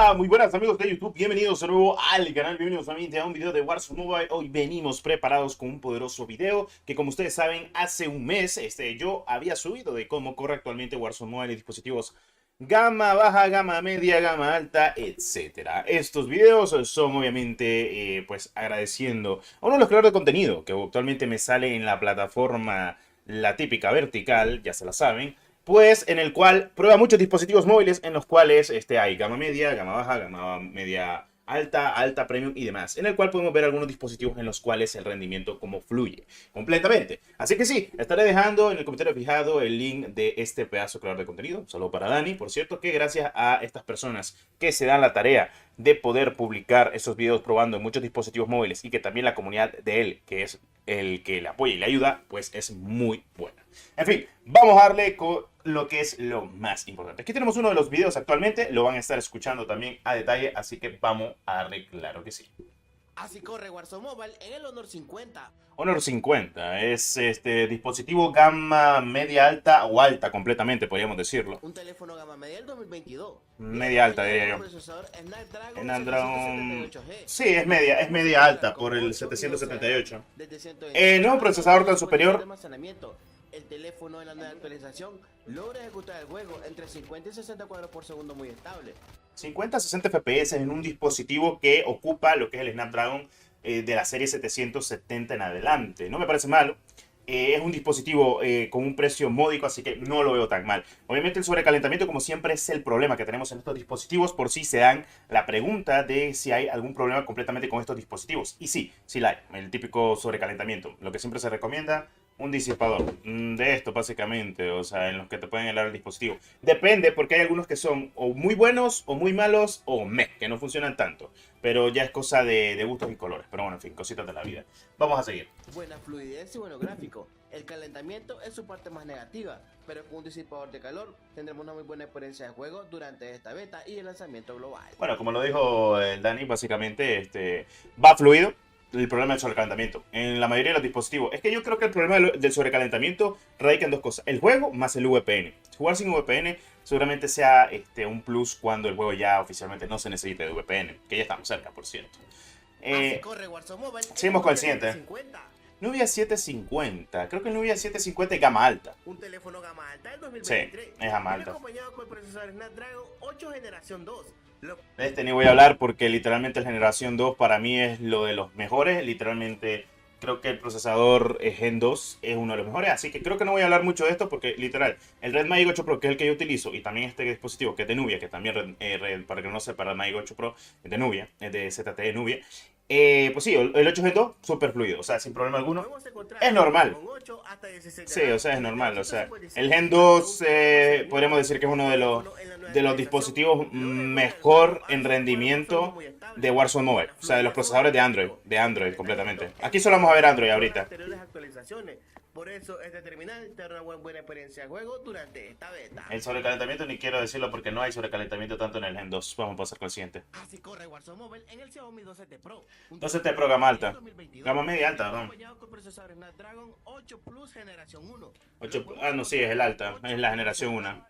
Hola, muy buenas amigos de YouTube, bienvenidos de nuevo al canal, bienvenidos nuevamente a un video de Warzone Mobile. Hoy venimos preparados con un poderoso video que, como ustedes saben, hace un mes yo había subido de cómo corre actualmente Warzone Mobile y dispositivos gama baja, gama media, gama alta, etcétera. Estos videos son obviamente pues agradeciendo a uno de los creadores de contenido que actualmente me sale en la plataforma, la típica vertical, ya se la saben, pues en el cual prueba muchos dispositivos móviles en los cuales hay gama media, gama baja, gama media alta, alta premium y demás, en el cual podemos ver algunos dispositivos en los cuales el rendimiento como fluye completamente. Así que sí, estaré dejando en el comentario fijado el link de este pedazo creador de contenido, solo para Dani, por cierto, que gracias a estas personas que se dan la tarea de poder publicar esos videos probando en muchos dispositivos móviles y que también la comunidad de él, que es el que le apoya y le ayuda, pues es muy buena. En fin, vamos a darle con lo que es lo más importante. Aquí tenemos uno de los videos actualmente, lo van a estar escuchando también a detalle, así que vamos a darle claro que sí. Así corre Warzone Mobile en el Honor 50. Honor 50 es este dispositivo gama media alta o alta completamente, podríamos decirlo. Un teléfono gama media del 2022. Media alta, diría yo. Procesador Snapdragon Snapdragon... 778G. Sí, es media alta por el 778. Desde 128 No, procesador tan superior. El teléfono en la nueva actualización logra ejecutar el juego entre 50 y 60 cuadros por segundo muy estable. 50 a 60 FPS en un dispositivo que ocupa lo que es el Snapdragon de la serie 770 en adelante. No me parece malo. Es un dispositivo con un precio módico, así que no lo veo tan mal. Obviamente el sobrecalentamiento, como siempre, es el problema que tenemos en estos dispositivos. Por si se dan la pregunta de si hay algún problema completamente con estos dispositivos. Y sí, sí la hay. El típico sobrecalentamiento. Lo que siempre se recomienda, un disipador de esto básicamente, o sea, en los que te pueden helar el dispositivo. Depende, porque hay algunos que son o muy buenos o muy malos o meh, que no funcionan tanto. Pero ya es cosa de gustos y colores. Pero bueno, en fin, cositas de la vida. Vamos a seguir. Buena fluidez y bueno gráfico. El calentamiento es su parte más negativa, pero con un disipador de calor tendremos una muy buena experiencia de juego durante esta beta y el lanzamiento global. Bueno, como lo dijo el Dani, básicamente va fluido. El problema del sobrecalentamiento en la mayoría de los dispositivos es que yo creo que el problema del sobrecalentamiento radica en dos cosas: el juego más el VPN. Jugar sin VPN seguramente sea un plus cuando el juego ya oficialmente no se necesite de VPN, que ya estamos cerca, por cierto. Así corre Warzone Mobile. Seguimos con el siguiente. Nubia 750. Creo que el Nubia 750 es gama alta. Un teléfono gama alta del 2023. Sí, es gama alta. Acompañado con el procesador Snapdragon 8 generación 2. De este ni voy a hablar porque literalmente el generación 2 para mí es lo de los mejores. Literalmente creo que el procesador Gen 2 es uno de los mejores. Así que creo que no voy a hablar mucho de esto porque literal el Red Magic 8 Pro, que es el que yo utilizo, y también este dispositivo que es de Nubia, que también para que no sepa, el Magic 8 Pro es de Nubia, es de ZTE de Nubia. Pues sí, el 8 Gen 2 súper fluido, o sea, sin problema alguno. Es normal. Sí, o sea, es normal. O sea, el Gen 2 podríamos decir que es uno de los dispositivos mejor en rendimiento de Warzone Mobile. O sea, de los procesadores de Android completamente. Aquí solo vamos a ver Android ahorita. Por eso este terminal te da una buena experiencia de juego durante esta beta. El sobrecalentamiento ni quiero decirlo porque no hay sobrecalentamiento tanto en el Gen 2. Vamos a pasar con el siguiente. Así corre Warzone Mobile en el Xiaomi 12T Pro. 12T Pro gama alta. Gama media alta, ¿no? Con procesador Snapdragon 8 Plus generación 1. 8, no, sí, es el alta. Es la generación 1.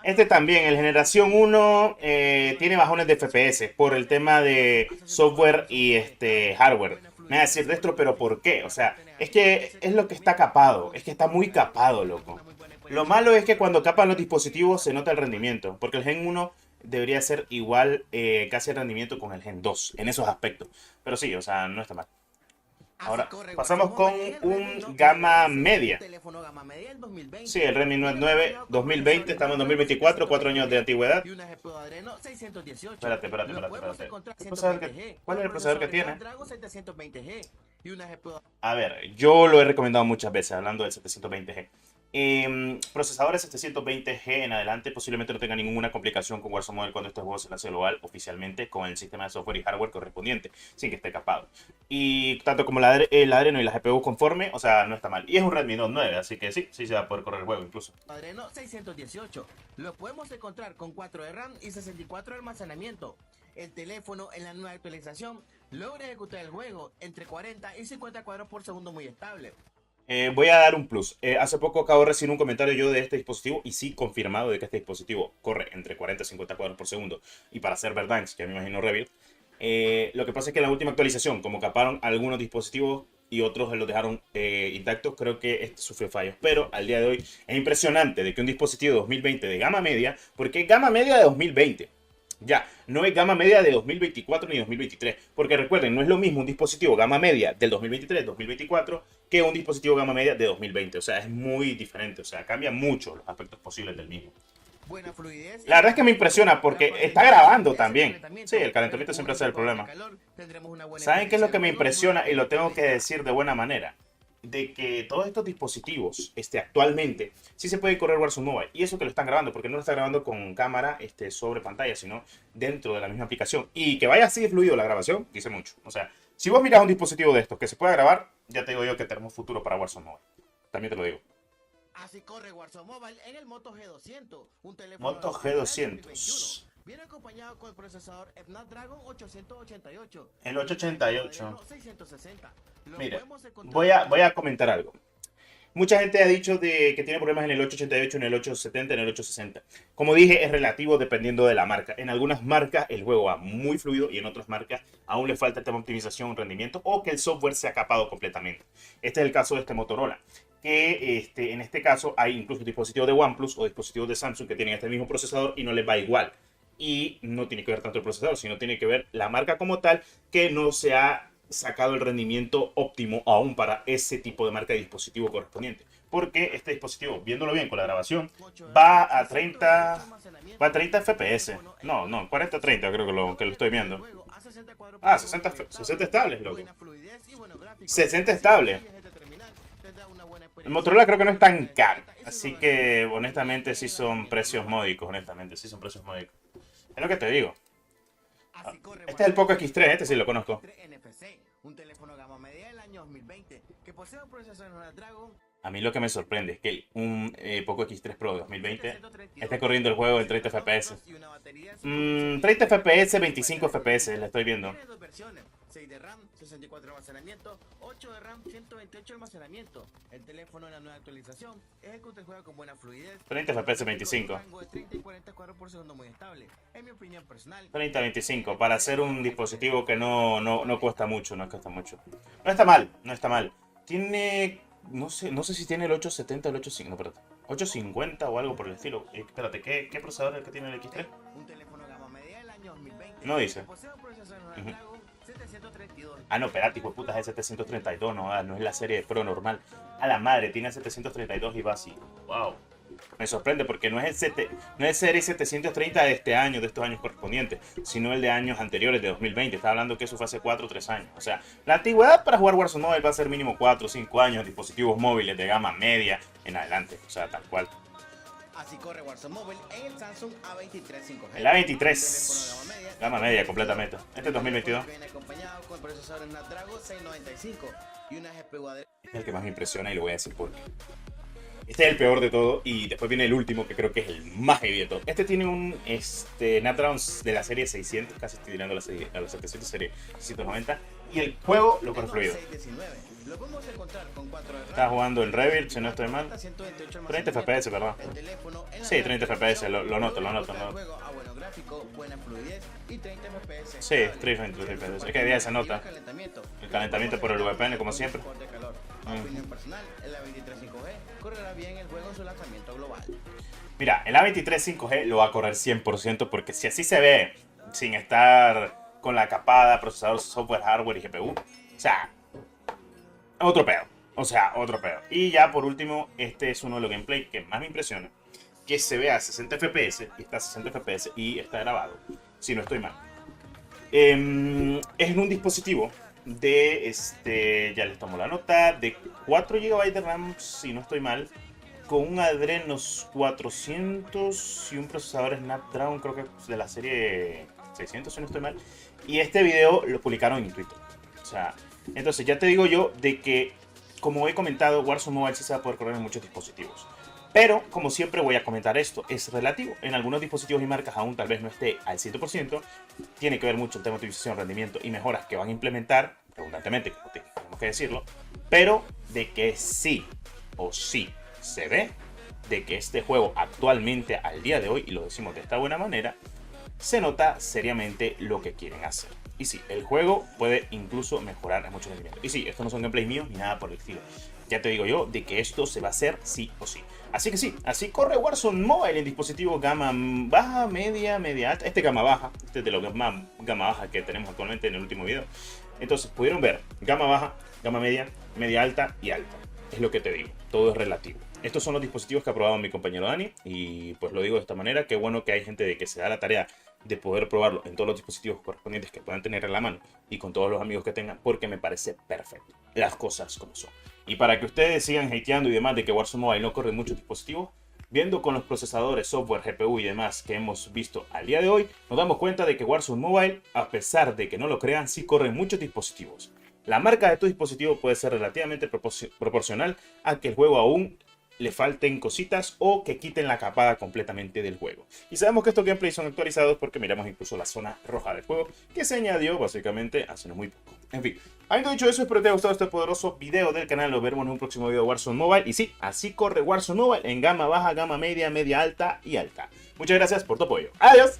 Este también, el generación 1, tiene bajones de FPS por el tema de software y hardware. Me va a decir, Destro, pero ¿por qué? O sea, es que es lo que está capado. Es que está muy capado, loco. Lo malo es que cuando capan los dispositivos se nota el rendimiento. Porque el Gen 1 debería ser igual casi el rendimiento con el Gen 2 en esos aspectos. Pero sí, o sea, no está mal. Ahora pasamos con un gama media. Sí, el Redmi Note 9 2020, estamos en 2024, 4 años de antigüedad. Espérate. ¿Cuál es el procesador que tiene? A ver, yo lo he recomendado muchas veces hablando del 720G. Procesadores 720G en adelante posiblemente no tenga ninguna complicación con Warzone Mobile cuando este juego se lance global oficialmente con el sistema de software y hardware correspondiente, sin que esté capado. Y tanto como el Adreno y la GPU conforme, o sea, no está mal. Y es un Redmi Note 9, así que sí se va a poder correr el juego incluso. Adreno 618. Lo podemos encontrar con 4 de RAM y 64 de almacenamiento. El teléfono en la nueva actualización logra ejecutar el juego entre 40 y 50 cuadros por segundo muy estable. Voy a dar un plus. Hace poco acabo de recibir un comentario yo de este dispositivo y sí confirmado de que este dispositivo corre entre 40 y 50 cuadros por segundo. Y para hacer Verdansk, que me imagino Revit, lo que pasa es que en la última actualización, como caparon algunos dispositivos y otros los dejaron intactos, creo que este sufrió fallos. Pero al día de hoy es impresionante de que un dispositivo de 2020 de gama media, porque es gama media de 2020. Ya, no es gama media de 2024 ni 2023, porque recuerden, no es lo mismo un dispositivo gama media del 2023, 2024, que un dispositivo gama media de 2020. O sea, es muy diferente, o sea, cambia mucho los aspectos posibles del mismo. Buena fluidez. La verdad es que me impresiona porque está grabando también. Sí, el calentamiento siempre es el problema. ¿Saben qué es lo que me impresiona? Y lo tengo que decir de buena manera. De que todos estos dispositivos actualmente sí se puede correr Warzone Mobile. Y eso que lo están grabando, porque no lo está grabando con cámara sobre pantalla, sino dentro de la misma aplicación. Y que vaya así de fluido la grabación, dice mucho. O sea, si vos miras un dispositivo de estos que se pueda grabar, ya te digo yo que tenemos futuro para Warzone Mobile. También te lo digo. Así corre Warzone Mobile en el Moto G200, un teléfono Moto G200. Viene acompañado con el procesador Snapdragon 888. El 888. 660. Mire, voy a comentar algo. Mucha gente ha dicho que tiene problemas en el 888, en el 870, en el 860. Como dije, es relativo dependiendo de la marca. En algunas marcas el juego va muy fluido y en otras marcas aún le falta el tema de optimización, rendimiento o que el software se ha capado completamente. Este es el caso de este Motorola. Que en este caso hay incluso dispositivos de OnePlus o dispositivos de Samsung que tienen este mismo procesador y no les va igual. Y no tiene que ver tanto el procesador, sino tiene que ver la marca como tal, que no se ha sacado el rendimiento óptimo aún para ese tipo de marca de dispositivo correspondiente. Porque este dispositivo, viéndolo bien con la grabación, va a 30 FPS. No, 40-30 creo que lo estoy viendo. Ah, 60 estables, loco. 60 estables. El Motorola creo que no es tan caro. Así que, honestamente, sí son precios módicos. Honestamente, sí son precios módicos. Es lo que te digo. Este es el Poco X3, este sí lo conozco. Un teléfono gama media del año 2020 que posee un procesador Snapdragon. A mí lo que me sorprende es que un Poco X3 Pro de 2020 esté corriendo el juego en 30 FPS. 30 FPS, 25 FPS, la estoy viendo. Tiene dos versiones, 6 de RAM, 64 de almacenamiento, 8 de RAM, 128 de almacenamiento. El teléfono en la nueva actualización ejecuta el juego con buena fluidez. 30 FPS, 25. 30 y 40 cuadros por segundo muy estable. En mi opinión personal. 30, 25. Para hacer un dispositivo que no cuesta mucho, no cuesta mucho. No está mal, no está mal. Tiene... No sé si tiene el 870 o el 850. No, espérate. 850 o algo por el estilo. Espérate, ¿qué procesador es el que tiene el X3? Un teléfono gama media del año 2020. No dice. Posee un procesador Snapdragon 732. Ah, no, espérate, hijo de puta, es el 732, no es la serie Pro normal. A la madre, tiene 732 y va así. Wow. Me sorprende porque no es el serie 730 de este año, de estos años correspondientes, sino el de años anteriores, de 2020. Estaba hablando que eso fue hace 4 o 3 años. O sea, la antigüedad para jugar Warzone Mobile va a ser mínimo 4 o 5 años, dispositivos móviles de gama media en adelante. O sea, tal cual. Así corre Warzone Mobile en el Samsung A23 5G. El A23, gama media completamente. Este es 2022. Viene acompañado con el procesador Snapdragon 695 y una GPU Este es el que más me impresiona y le voy a decir por qué. Este es el peor de todo y después viene el último que creo que es el más heavy de todo. Este tiene un Snapdragon de la serie 600, casi estoy tirando a la 700 serie 690 y el juego lo corre fluido. Está jugando el Revit, si no estoy mal. 30 FPS, ¿verdad? Sí, 30 FPS, lo noto. Sí, 30 FPS. Es que ya se nota. El calentamiento por el VPN, como siempre. Opinión personal, el A23 5G correrá bien el juego en su lanzamiento global. Mira, el A23 5G lo va a correr 100% porque si así se ve, sin estar con la capada, procesador, software, hardware y GPU, o sea, otro pedo. O sea, otro pedo. Y ya por último, este es uno de los gameplay que más me impresiona, que se vea a 60 FPS, y está a 60 FPS y está grabado, si no estoy mal. Es en un dispositivo de ya les tomo la nota, de 4 GB de RAM, si no estoy mal, con un Adrenos 400 y un procesador Snapdragon, creo que de la serie 600, si no estoy mal. Y este video lo publicaron en Twitter. O sea, entonces ya te digo yo de que, como he comentado, Warzone Mobile sí se va a poder correr en muchos dispositivos. Pero, como siempre voy a comentar esto, es relativo. En algunos dispositivos y marcas aún tal vez no esté al 100%. Tiene que ver mucho el tema de optimización, rendimiento y mejoras que van a implementar redundantemente, como tenemos que decirlo, pero de que sí o sí se ve de que este juego actualmente, al día de hoy, y lo decimos de esta buena manera, se nota seriamente lo que quieren hacer. Y sí, el juego puede incluso mejorar en muchos rendimientos. Y sí, estos no son gameplays míos ni nada por el estilo. Ya te digo yo de que esto se va a hacer sí o sí. Así que sí, así corre Warzone Mobile en dispositivos gama baja, media alta. Este gama baja, este es de los más gama baja que tenemos actualmente en el último video. Entonces pudieron ver gama baja, gama media, media alta y alta. Es lo que te digo, todo es relativo. Estos son los dispositivos que ha probado mi compañero Dani y pues lo digo de esta manera, qué bueno que hay gente de que se da la tarea de poder probarlo en todos los dispositivos correspondientes que puedan tener en la mano y con todos los amigos que tengan, porque me parece perfecto, las cosas como son. Y para que ustedes sigan hateando y demás de que Warzone Mobile no corre en muchos dispositivos, viendo con los procesadores, software, GPU y demás que hemos visto al día de hoy, nos damos cuenta de que Warzone Mobile, a pesar de que no lo crean, sí corre en muchos dispositivos. La marca de tu dispositivo puede ser relativamente proporcional a que el juego aún le falten cositas o que quiten la capada completamente del juego. Y sabemos que estos gameplays son actualizados porque miramos incluso la zona roja del juego que se añadió básicamente hace no muy poco. En fin, habiendo dicho eso, espero que te haya gustado este poderoso video del canal. Nos vemos en un próximo video de Warzone Mobile. Y sí, así corre Warzone Mobile en gama baja, gama media, media alta y alta. Muchas gracias por tu apoyo. ¡Adiós!